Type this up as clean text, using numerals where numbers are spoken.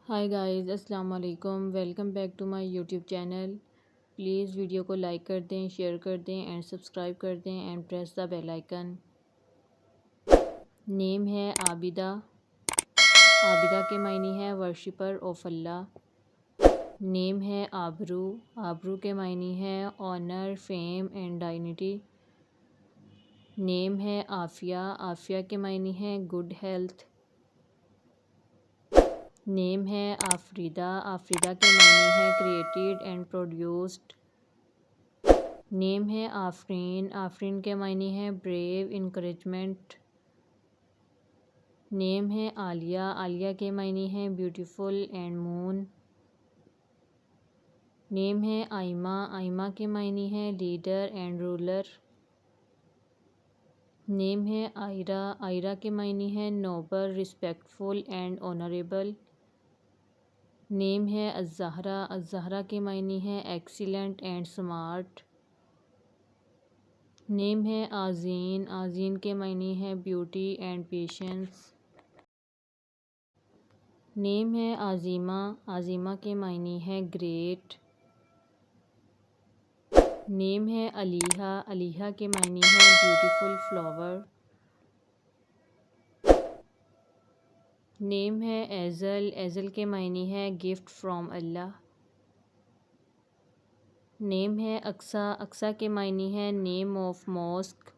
High guys, السلام علیکم، welcome back to my YouTube channel. Please video کو like کر دیں، شیئر کر دیں اینڈ سبسکرائب کر دیں and press the bell icon. Name ہے عابدہ۔ عابدہ کے معنی ہے ورشپر آف اللہ۔ نیم ہے آبرو۔ آبرو کے معنی ہے آنر، فیم اینڈ ڈائنیٹی۔ نیم ہے عافیہ۔ عافیہ کے معنی ہے گڈ ہیلتھ۔ نیم ہے آفریدہ۔ آفریدہ کے معنی ہے کریٹڈ اینڈ پروڈیوسڈ۔ نیم ہے آفرین۔ آفرین کے معنی ہے بریو، انکریجمنٹ۔ نیم ہے عالیہ۔ عالیہ کے معنی ہے بیوٹیفل اینڈ مون۔ نیم ہے آئمہ۔ آئمہ کے معنی ہے لیڈر اینڈ رولر۔ نیم ہے آئرہ۔ آئرہ کے معنی ہے نوبل، ریسپیکٹفل اینڈ آنریبل۔ نیم ہے الزہرا۔ الزہرا کے معنی ہے ایکسیلنٹ اینڈ سمارٹ۔ نیم ہے آذین۔ آذین کے معنی ہے بیوٹی اینڈ پیشنس۔ نیم ہے عظیمہ۔ عظیمہ کے معنی ہے گریٹ۔ نیم ہے علیہا۔ علیہا کے معنی ہے بیوٹیفل فلاور۔ نیم ہے ایزل۔ ایزل کے معنی ہے گفٹ فرام اللہ۔ نیم ہے اقصیٰ۔ اقصیٰ کے معنی ہے نیم آف ماسک۔